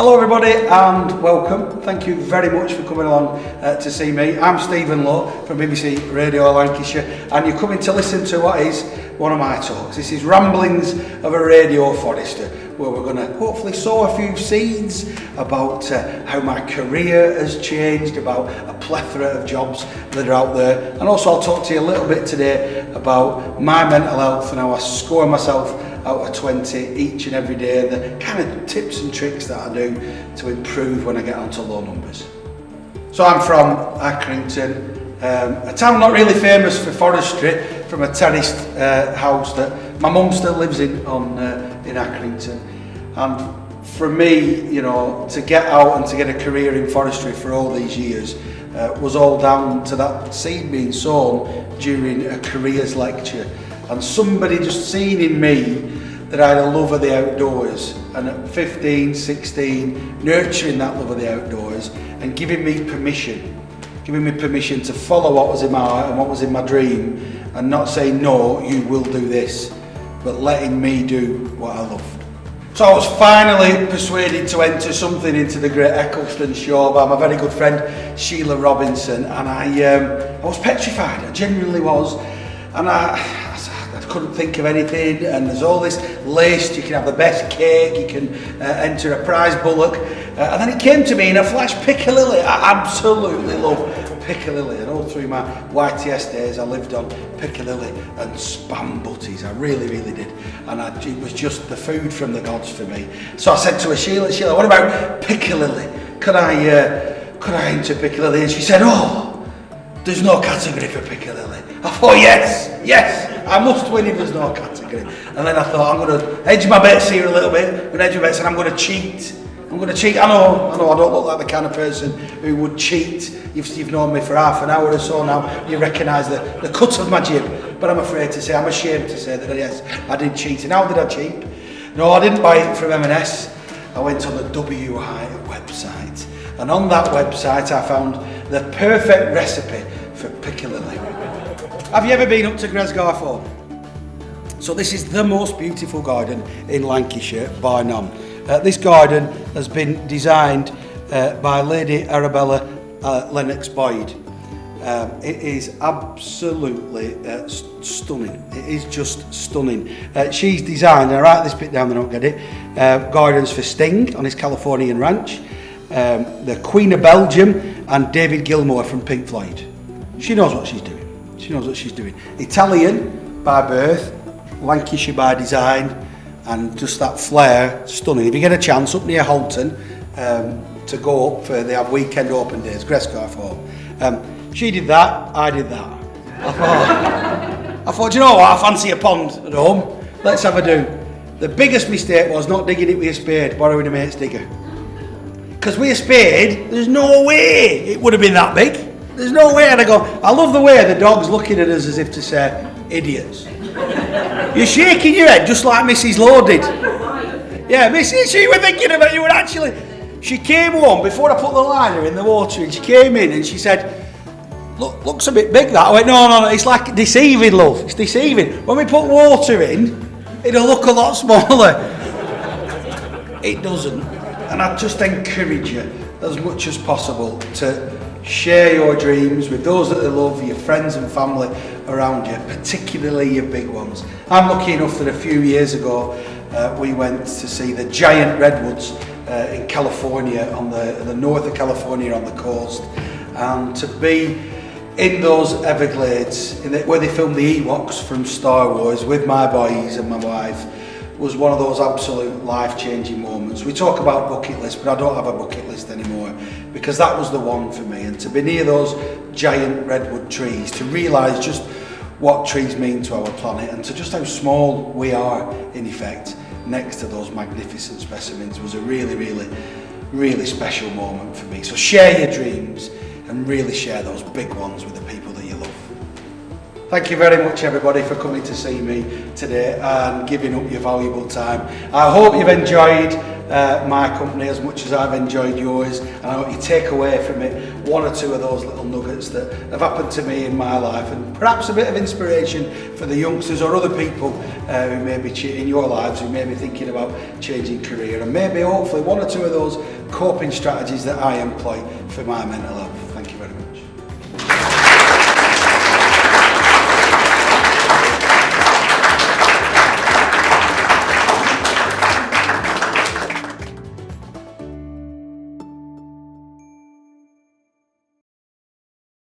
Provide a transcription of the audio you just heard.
Hello everybody and welcome. Thank you very much for coming along to see me. I'm Stephen Lowe from BBC Radio Lancashire and you're coming to listen to what is one of my talks. This is Ramblings of a Radio Forester, where we're going to hopefully sow a few seeds about how my career has changed, about a plethora of jobs that are out there, and also I'll talk to you a little bit today about my mental health and how I score myself out of 20 each and every day, and the kind of tips and tricks that I do to improve when I get onto low numbers. So I'm from Accrington, a town not really famous for forestry, from a terraced house that my mum still lives in Accrington. And for me, you know, to get out and to get a career in forestry for all these years was all down to that seed being sown during a careers lecture. And somebody just seeing in me that I had a love of the outdoors, and at 15, 16, nurturing that love of the outdoors and giving me permission to follow what was in my heart and what was in my dream, and not saying, no, you will do this, but letting me do what I loved. So I was finally persuaded to enter something into the Great Accrington Show by my very good friend Sheila Robinson, and I was petrified, I genuinely was, and I couldn't think of anything, and there's all this list, you can have the best cake, you can enter a prize bullock, and then it came to me in a flash, Piccadilly. I absolutely love Piccadilly, and all through my YTS days I lived on Piccadilly and spam butties, I really did, and it was just the food from the gods for me. So I said to her, Sheila, what about Piccadilly? Could I enter Piccadilly? And she said, oh, there's no category for Piccadilly. I thought, yes, I must win if there's no category. And then I thought, I'm going to hedge my bets here a little bit, and I'm going to cheat. I know, I don't look like the kind of person who would cheat. You've known me for half an hour or so now, you recognise the cut of my jib. But I'm ashamed to say that yes, I did cheat. And how did I cheat? No, I didn't buy it from M&S. I went on the WI website. And on that website I found the perfect recipe for Piccadilly. Have you ever been up to Gresgar Fall? So this is the most beautiful garden in Lancashire, bar none. This garden has been designed by Lady Arabella Lennox Boyd. It is absolutely stunning. It is just stunning. She's designed, and I write this bit down, I don't get it, gardens for Sting on his Californian ranch, the Queen of Belgium, and David Gilmour from Pink Floyd. She knows what she's doing. Italian by birth, Lancashire by design, and just that flair, stunning. If you get a chance up near Halton to go up for, they have weekend open days, Grescar Fall. She did that, I did that. I thought, you know what, I fancy a pond at home, let's have a do. The biggest mistake was not digging it with a spade, borrowing a mate's digger. Because with a spade, there's no way it would have been that big. There's no way. And I go, I love the way the dog's looking at us as if to say, idiots. You're shaking your head just like Mrs. Lowe did. Yeah, Mrs. She was thinking about you, and actually, she came home before I put the liner in the water, and she came in and she said, looks a bit big that. I went, no, it's like deceiving, love. It's deceiving. When we put water in, it'll look a lot smaller. It doesn't. And I just encourage you as much as possible to share your dreams with those that you love, your friends and family around you, particularly your big ones. I'm lucky enough that a few years ago we went to see the giant redwoods in California, on the north of California on the coast, and to be in those Everglades where they filmed the Ewoks from Star Wars with my boys and my wife was one of those absolute life-changing moments. We talk about bucket lists, but I don't have a bucket list anymore, because that was the one for me. And to be near those giant redwood trees, to realise just what trees mean to our planet, and to just how small we are, in effect, next to those magnificent specimens, was a really special moment for me. So share your dreams, and really share those big ones with the people that you love. Thank you very much everybody for coming to see me today and giving up your valuable time. I hope you've enjoyed my company as much as I've enjoyed yours, and I hope you take away from it one or two of those little nuggets that have happened to me in my life, and perhaps a bit of inspiration for the youngsters or other people who may be in your lives, who may be thinking about changing career, and maybe hopefully one or two of those coping strategies that I employ for my mental health. Thank you very much.